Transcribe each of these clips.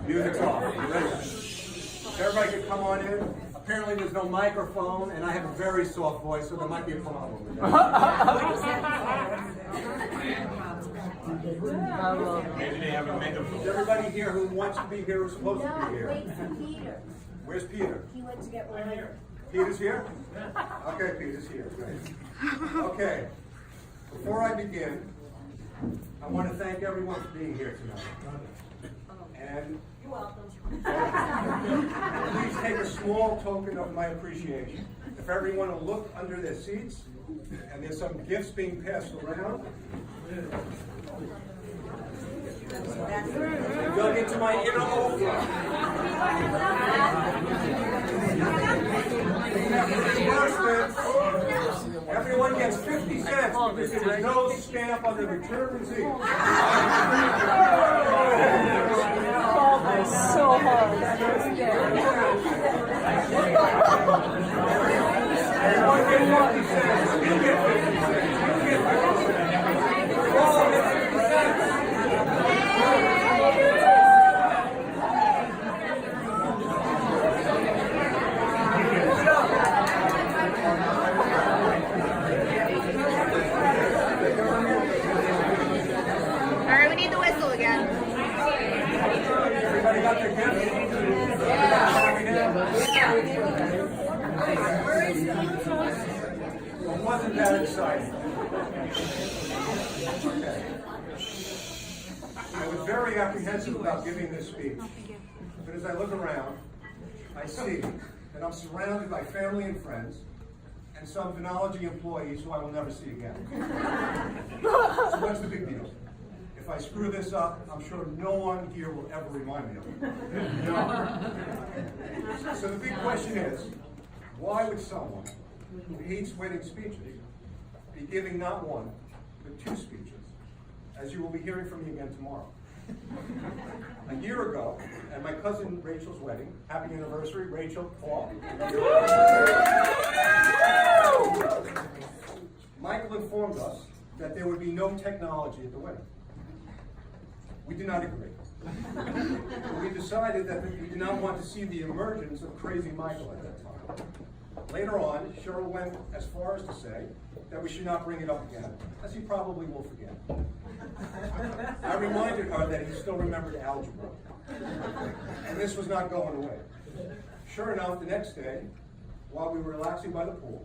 Music's off. If everybody could come on in. Apparently there's no microphone, and I have a very soft voice, so there might be a problem with that. Is everybody here who wants to be here who's supposed to be here? Wait for Peter. Where's Peter? He went to get one here. Peter's here? Okay, Peter's here. Great. Okay. Before I begin, I want to thank everyone for being here tonight. And You're welcome. please take a small token of my appreciation. If everyone will look under their seats, and there's some gifts being passed around. Dug into my inner overflow. Everyone gets 50 cents because there's no stamp on the return receipt. So hard. Everyone gets 50 cents. You get 50 cents. You get 50 cents. You all get 50 cents. Alright, we need the whistle again. Everybody got their gifts? It wasn't that exciting. Okay. I was very apprehensive about giving this speech, but as I look around, I see that I'm surrounded by family and friends, and some phenology employees who I will never see again. So what's the big deal? If I screw this up, I'm sure no one here will ever remind me of it. So the big question is, why would someone who hates wedding speeches be giving not one, but two speeches, as you will be hearing from me again tomorrow? A year ago, at my cousin Rachel's wedding, happy anniversary, Rachel, Paul. Michael informed us that there would be no technology at the wedding. We did not agree. We decided that we did not want to see the emergence of crazy Michael at that time. Later on, Cheryl went as far as to say that we should not bring it up again, as he probably will forget. I reminded her that he still remembered algebra, and this was not going away. Sure enough, the next day, while we were relaxing by the pool,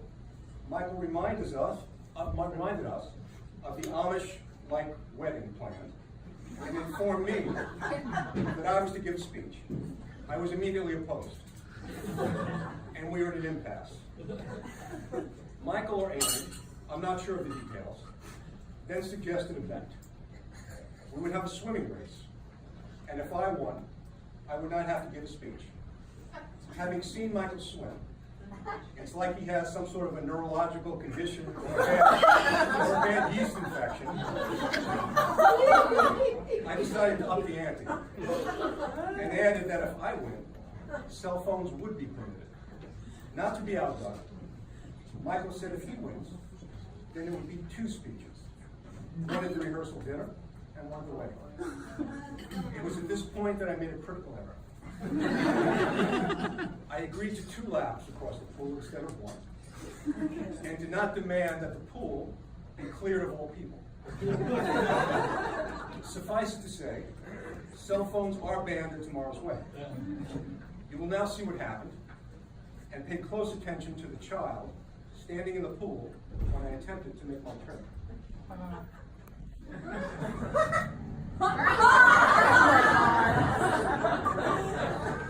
Michael reminded us of the Amish-like wedding plan, and informed me that I was to give a speech. I was immediately opposed, and we were at an impasse. Michael or Amy, I'm not sure of the details, then suggested a bet. We would have a swimming race, and if I won, I would not have to give a speech. Having seen Michael swim, it's like he has some sort of a neurological condition or a bad yeast infection. I decided to up the ante and added that if I win, cell phones would be permitted. Not to be outdone, Michael said if he wins, then it would be two speeches. One at the rehearsal dinner and one at the wedding. It was at this point that I made a critical error. I agreed to 2 laps across the pool instead of 1, and did not demand that the pool be cleared of all people. Suffice it to say, cell phones are banned at tomorrow's wedding. You will now see what happened, and pay close attention to the child standing in the pool when I attempted to make my turn.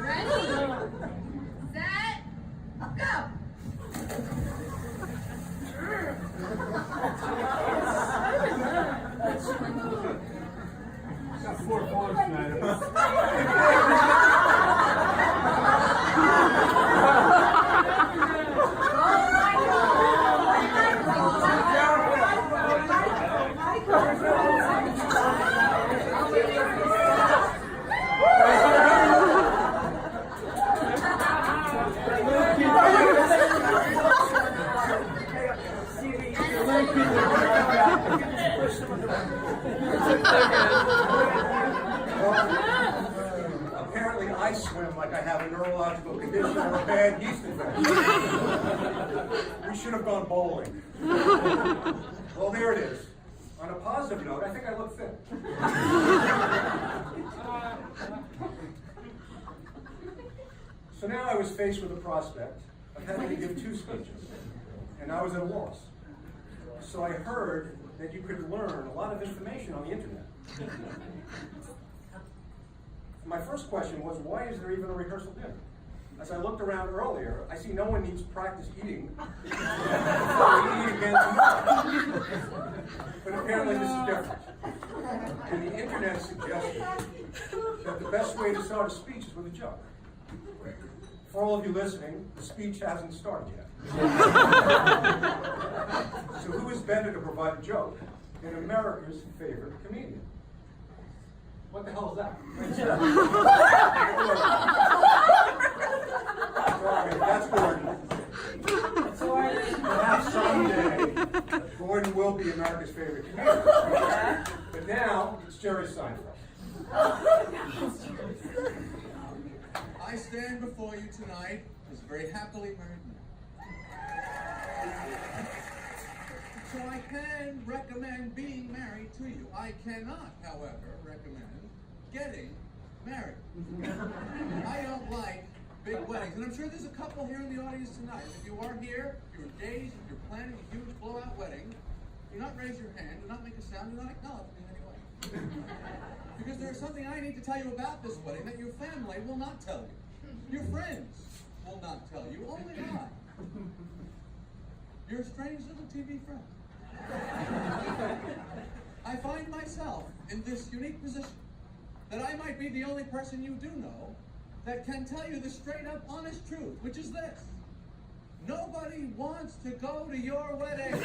Ready? Set, go! Got 4 points, man. I swim like I have a neurological condition or a bad yeast infection. We should have gone bowling. Well, there it is. On a positive note, I think I look thin. So now I was faced with the prospect of having to give 2 speeches, and I was at a loss. So I heard that you could learn a lot of information on the internet. My first question was, why is there even a rehearsal dinner? As I looked around earlier, I see no one needs practice eating before we eat again tomorrow. But apparently this is different. And the internet suggested that the best way to start a speech is with a joke. For all of you listening, the speech hasn't started yet. So who is better to provide a joke than America's favorite comedian? What the hell is that? Sorry, that's Gordon. Perhaps someday, Gordon will be America's favorite comedian. But now, it's Jerry Seinfeld. I stand before you tonight as a very happily married man. So I can recommend being married to you. I cannot, however, recommend getting married. I don't like big weddings, and I'm sure there's a couple here in the audience tonight. If you are here, you're engaged, you're planning a huge blowout wedding, do not raise your hand, do not make a sound, do not acknowledge me in any way. Because there's something I need to tell you about this wedding that your family will not tell you. Your friends will not tell you, only I. Your strange little TV friend. I find myself in this unique position that I might be the only person you do know that can tell you the straight up honest truth, which is this. Nobody wants to go to your wedding. We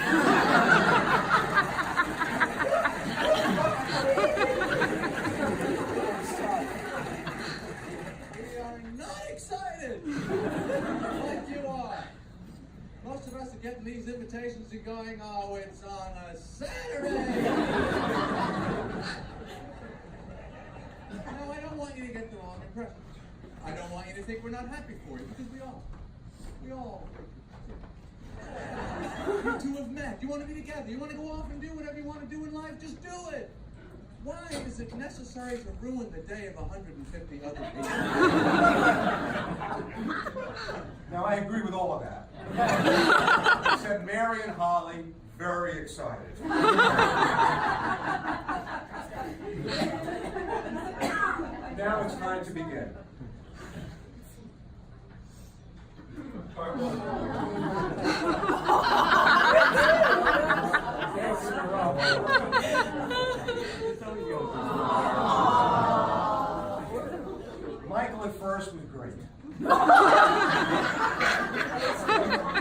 are not excited like you are. Most of us are getting these invitations and going, oh, it's on a Saturday. No, I don't want you to get the wrong impression. I don't want you to think we're not happy for you, because we all. We all. You two have met. You want to be together. You want to go off and do whatever you want to do in life. Just do it. Why is it necessary to ruin the day of 150 other people? Now, I agree with all of that. Except Mary and Holly, very excited. Now it's time to begin. Michael at first was great.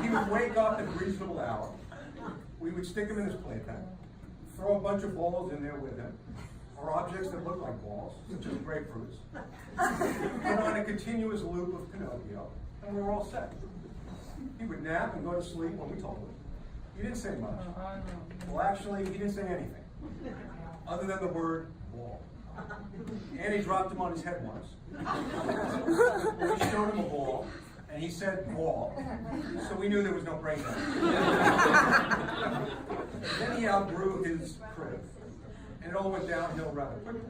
He would wake up at a reasonable hour. We would stick him in his playpen, throw a bunch of balls in there with him, or objects that look like balls, such as grapefruits, put on a continuous loop of Pinocchio, and we were all set. He would nap and go to sleep when we told him. He didn't say much. Well, actually, he didn't say anything, other than the word ball. Annie dropped him on his head once. We showed him a ball, and he said ball, so we knew there was no brain damage. Then he outgrew his crib, and it all went downhill rather quickly.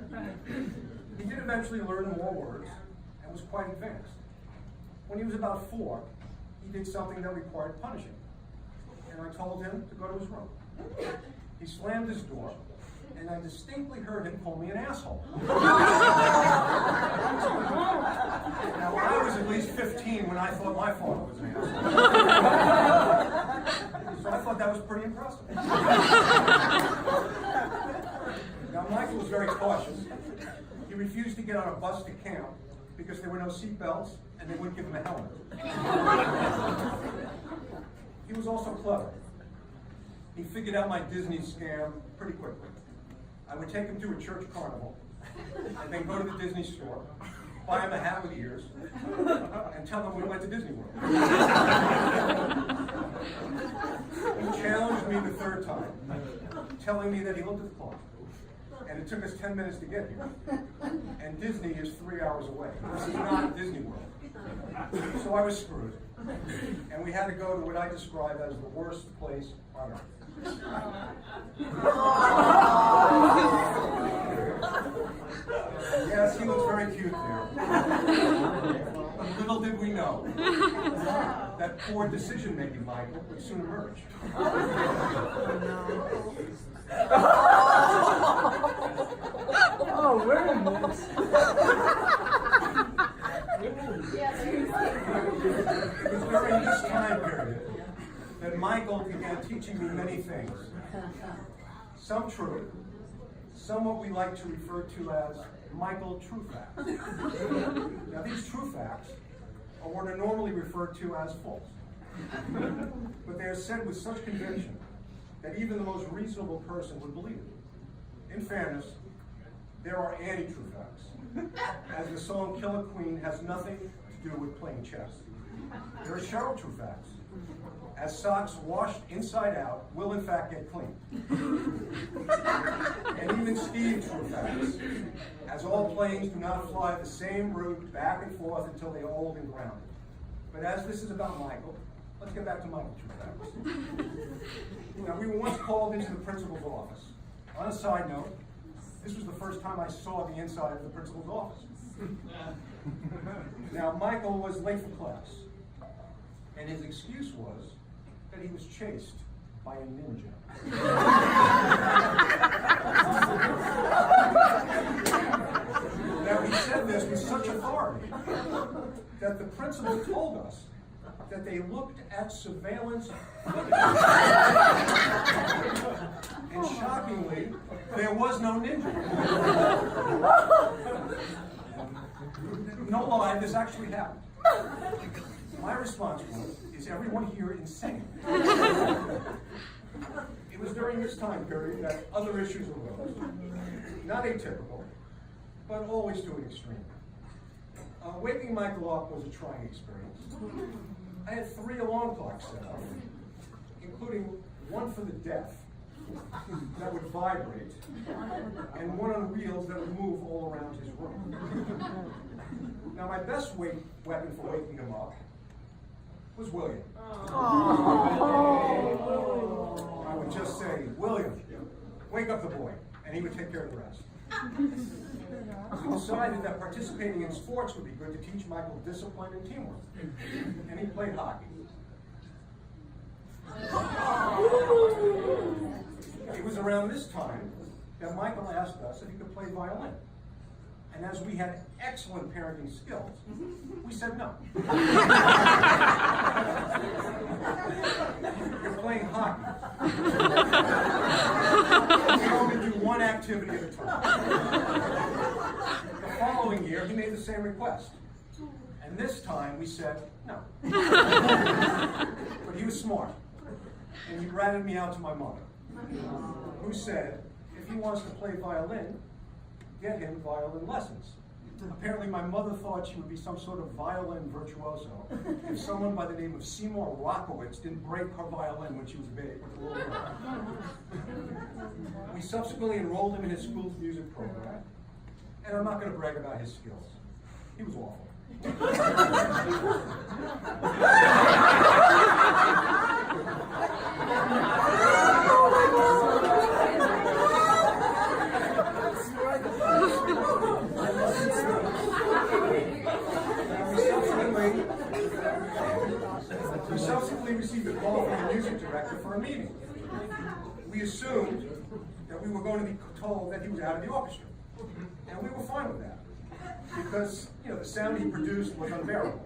He did eventually learn more words, and was quite advanced. When he was about 4, he did something that required punishing, and I told him to go to his room. He slammed his door, and I distinctly heard him call me an asshole. Now, I was at least 15 when I thought my father was an asshole. So I thought that was pretty impressive. Now, Michael was very cautious. He refused to get on a bus to camp because there were no seat belts and they wouldn't give him a helmet. He was also clever. He figured out my Disney scam pretty quickly. I would take him to a church carnival, and then go to the Disney store, buy him a hat with ears, and tell him we went to Disney World. He challenged me the 3rd time, telling me that he looked at the clock. And it took us 10 minutes to get here. And Disney is 3 hours away. This is not Disney World. So I was screwed. And we had to go to what I describe as the worst place on earth. Yes, he looks very cute there. But little did we know that poor decision-making Michael would soon emerge. Oh, we're in this. It was during this time period that Michael began teaching me many things. Some true, some what we like to refer to as Michael true facts. Now these true facts are what are normally referred to as false. But they are said with such conviction that even the most reasonable person would believe it. In fairness, there are anti-true facts, as the song Killer Queen has nothing to do with playing chess. There are shallow true facts, as socks washed inside out will in fact get clean. And even Steve true facts, as all planes do not fly the same route back and forth until they are old and grounded. But as this is about Michael, let's get back to Michael true facts. Now, we were once called into the principal's office. On a side note, this was the first time I saw the inside of the principal's office. Now, Michael was late for class, and his excuse was that he was chased by a ninja. Now, he said this with such authority that the principal told us that they looked at surveillance footage. And shockingly, there was no ninja. No lie, this actually happened. My response was, is everyone here insane? It was during this time period that other issues arose. Not atypical, but always to an extreme. Waking Michael up was a trying experience. I had 3 alarm clocks set up, including one for the deaf that would vibrate, and one on wheels that would move all around his room. Now, my best weapon for waking him up was William. I would just say, William, wake up the boy, and he would take care of the rest. We decided that participating in sports would be good to teach Michael discipline and teamwork, and he played hockey. It was around this time that Michael asked us if he could play violin. And as we had excellent parenting skills, we said no. You're playing hockey. You can only do one activity at a time. The following year, he made the same request. And this time, we said no. But he was smart. And he ratted me out to my mother, who said, if he wants to play violin, get him violin lessons. Apparently my mother thought she would be some sort of violin virtuoso if someone by the name of Seymour Rockowitz didn't break her violin when she was big with a little girl. We subsequently enrolled him in his school's music program, and I'm not going to brag about his skills. He was awful. We subsequently received a call from the music director for a meeting. We assumed that we were going to be told that he was out of the orchestra. And we were fine with that, because, the sound he produced was unbearable.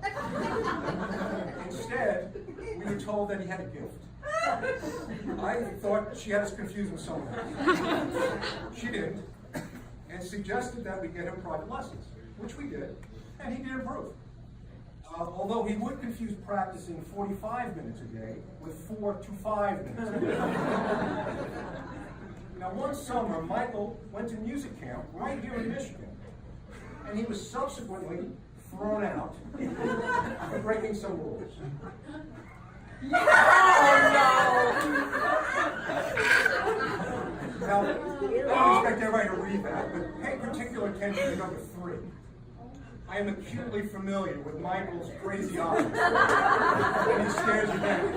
Instead, we were told that he had a gift. I thought she had us confused with someone else. She didn't, and suggested that we get him private lessons, which we did, and he did improve. Although he would confuse practicing 45 minutes a day with 4 to 5 minutes a day. Now, one summer, Michael went to music camp right here in Michigan, and he was subsequently thrown out for breaking some rules. Now, I don't expect everybody to read that, but pay particular attention to number 3. I am acutely familiar with Michael's crazy eyes. And he stares you down.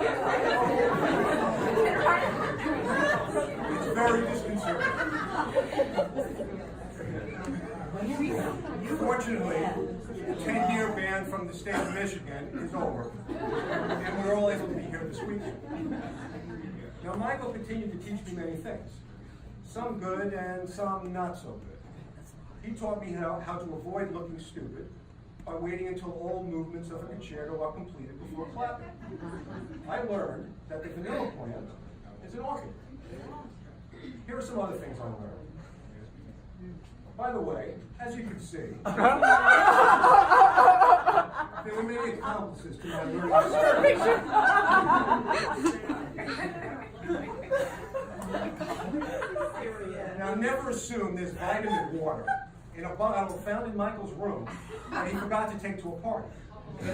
It's very disconcerting. Fortunately, the 10-year ban from the state of Michigan is over, and we're all able to be here this weekend. Now, Michael continued to teach me many things, some good and some not so good. He taught me how to avoid looking stupid by waiting until all movements of a concerto are completed before clapping. I learned that the vanilla plant is an orchid. Here are some other things I learned. By the way, as you can see, there were many accomplices to my learning. Now, never assume there's vitamin water in a bottle found in Michael's room that he forgot to take to a party. I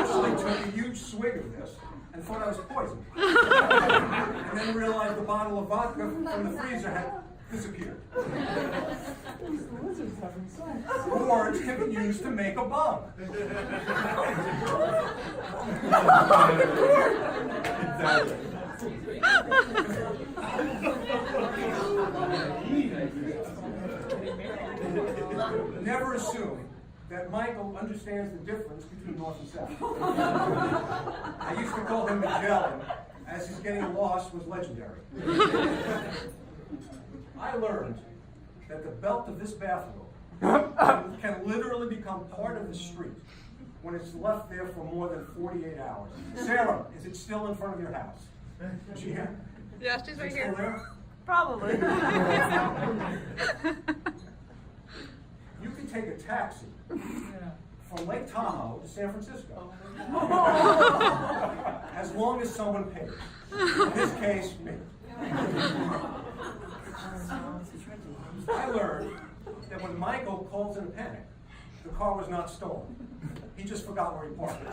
actually took a huge swig of this and thought I was poisoned. And then realized the bottle of vodka from the freezer had disappeared. Words can be used to make a bomb. Never assume that Michael understands the difference between North and South. I used to call him Magellan, as his getting lost was legendary. I learned that the belt of this bathrobe can literally become part of the street when it's left there for more than 48 hours. Sarah, is it still in front of your house? Is she here? Yeah, she's right here. There? Probably. You can take a taxi from Lake Tahoe to San Francisco. As long as someone pays. In this case, me. I learned that when Michael calls in a panic, the car was not stolen. He just forgot where he parked it.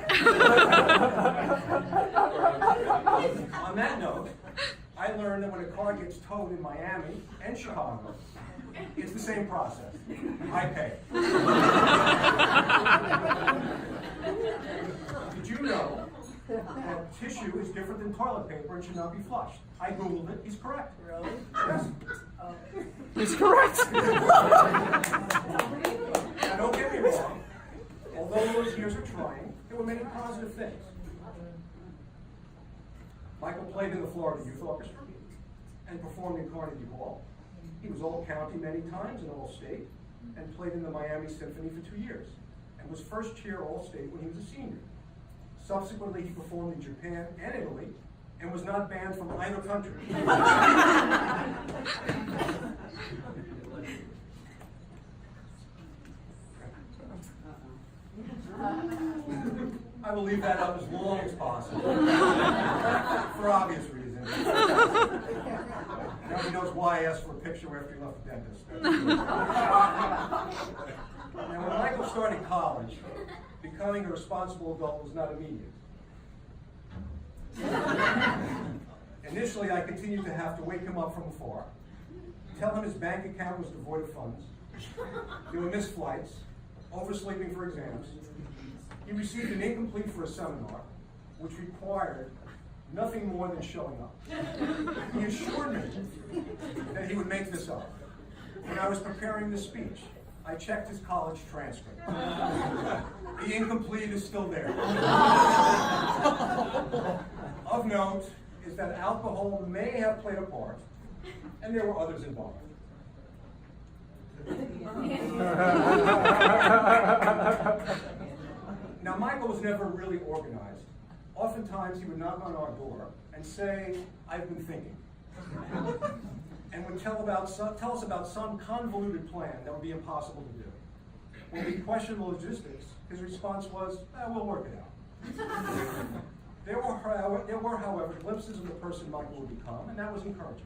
On that note, I learned that when a car gets towed in Miami and Chicago, it's the same process. I pay. Did you know that tissue is different than toilet paper and should not be flushed? I Googled it. He's correct. Really? Yes. He's correct. Now, don't get me wrong. Although those years are trying, there were many positive things. Michael played in the Florida Youth Orchestra and performed in Carnegie Hall. He was All-County many times and All-State, and played in the Miami Symphony for 2 years, and was first chair All-State when he was a senior. Subsequently, he performed in Japan and Italy, and was not banned from either country. I will leave that up as long as possible, for obvious reasons. Nobody knows why I asked for a picture after he left the dentist. Now, when Michael started college, becoming a responsible adult was not immediate. Initially, I continued to have to wake him up from afar, tell him his bank account was devoid of funds, there were missed flights, oversleeping for exams. He received an incomplete for a seminar, which required nothing more than showing up. He assured me that he would make this up. When I was preparing the speech, I checked his college transcript. The incomplete is still there. Of note is that alcohol may have played a part, and there were others involved. Now, Michael was never really organized. Oftentimes, he would knock on our door and say, "I've been thinking," and would tell us about some convoluted plan that would be impossible to do. When we questioned the logistics, his response was, "We'll work it out." There were, however, glimpses of the person Michael would become, and that was encouraging.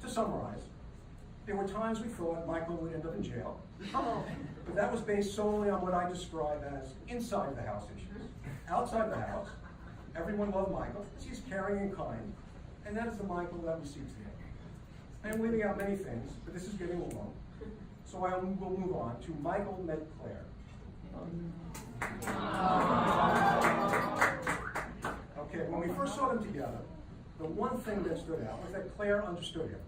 To summarize, there were times we thought Michael would end up in jail, but that was based solely on what I describe as inside the house issues. Outside the house, everyone loved Michael, because he's caring and kind, and that is the Michael that we see today. I am leaving out many things, but this is getting long. So I will move on to Michael met Claire. Okay, when we first saw them together, the one thing that stood out was that Claire understood him.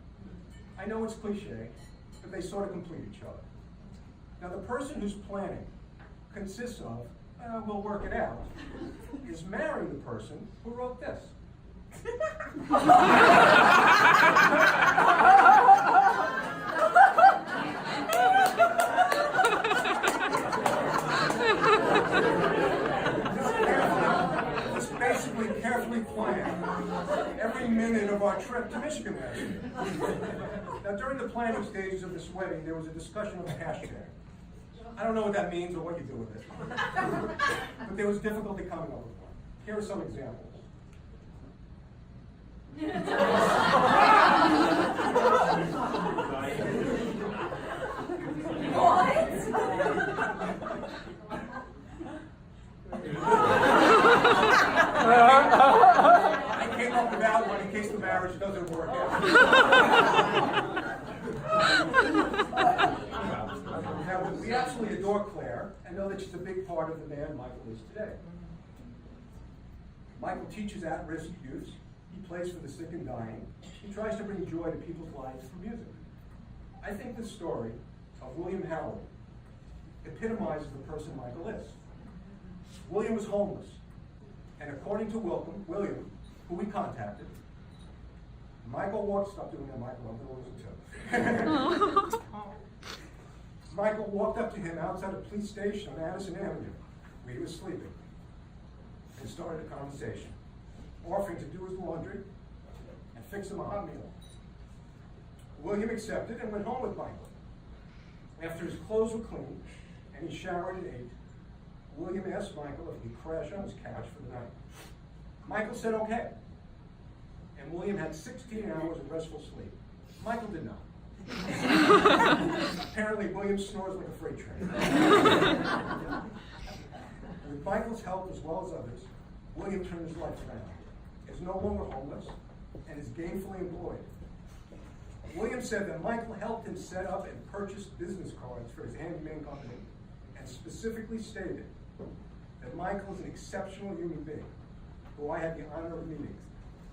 I know it's cliche, but they sort of complete each other. Now the person who's planning consists of, we'll work it out, is marrying the person who wrote this. It's basically carefully planned every minute of our trip to Michigan last year. Now during the planning stages of this wedding, there was a discussion of a hashtag. I don't know what that means or what you do with it. But there was difficulty coming up with one. Here are some examples. I came up with that one in case the marriage doesn't work out. Now, we absolutely adore Claire and know that she's a big part of the man Michael is today. Michael teaches at-risk youths. He plays for the sick and dying. He tries to bring joy to people's lives through music. I think the story of William Howard epitomizes the person Michael is. William was homeless, and according to William, who we contacted, Michael walked, stop doing that, Michael, I'm going to lose it too. Michael walked up to him outside a police station on Addison Avenue, where he was sleeping, and started a conversation, offering to do his laundry and fix him a hot meal. William accepted and went home with Michael. After his clothes were cleaned and he showered and ate, William asked Michael if he could crash on his couch for the night. Michael said okay, and William had 16 hours of restful sleep. Michael did not. Apparently, William snores like a freight train. With Michael's help as well as others, William turned his life around, is no longer homeless, and is gainfully employed. William said that Michael helped him set up and purchase business cards for his handyman company, and specifically stated that Michael is an exceptional human being, who I had the honor of meeting,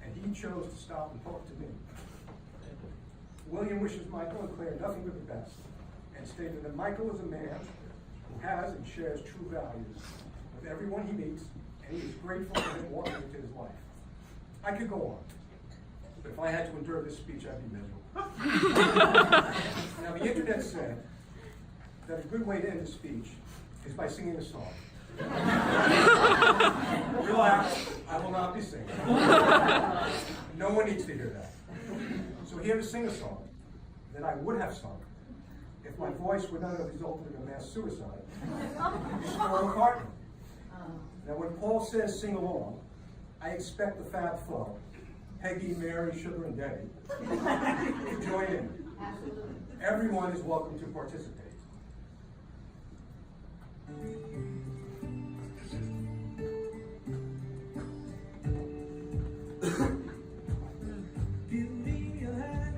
and he chose to stop and talk to me. William wishes Michael and Claire nothing but the best, and stated that Michael is a man who has and shares true values with everyone he meets, and he is grateful for him walking into his life. I could go on, but if I had to endure this speech, I'd be miserable. Now, the internet said that a good way to end a speech is by singing a song. Relax, I will not be singing. No one needs to hear that. So here to sing a song that I would have sung if my voice would not have resulted in a mass suicide is Paul McCartney. Now when Paul says sing along, I expect the Fab Four, Peggy, Mary, Sugar, and Debbie, to join in. Everyone is welcome to participate. Give me your hand,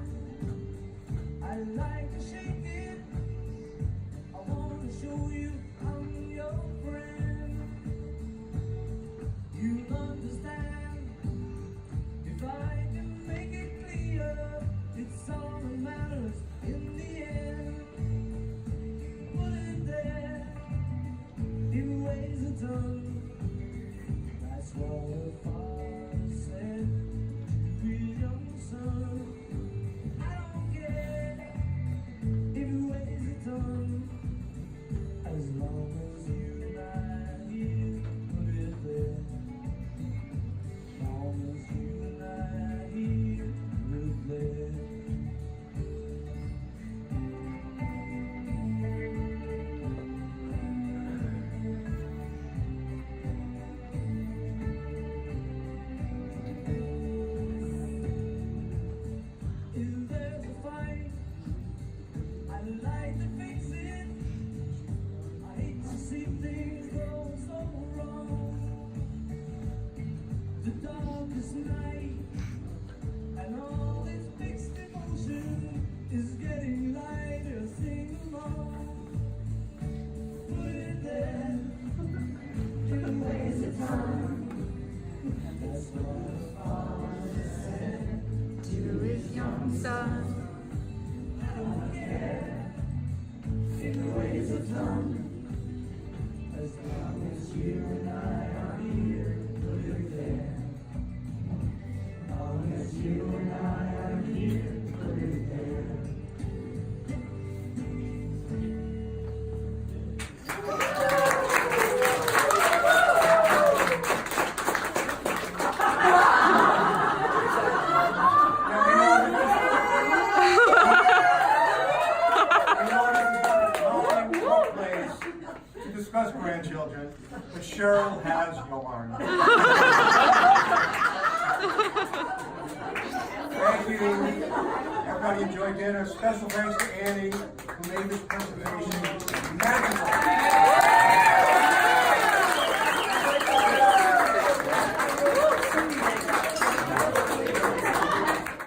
I like to shake it. I want to show you I'm your friend. You'll understand if I can make it clear. It's all that matters in the end. sun. In the ways of time, as long as you and I are here, put it there. As long as you and I are here, put it there. To discuss grandchildren, but Cheryl has yarn. Thank you. Everybody enjoyed dinner. Special thanks to Annie, who made this presentation magical.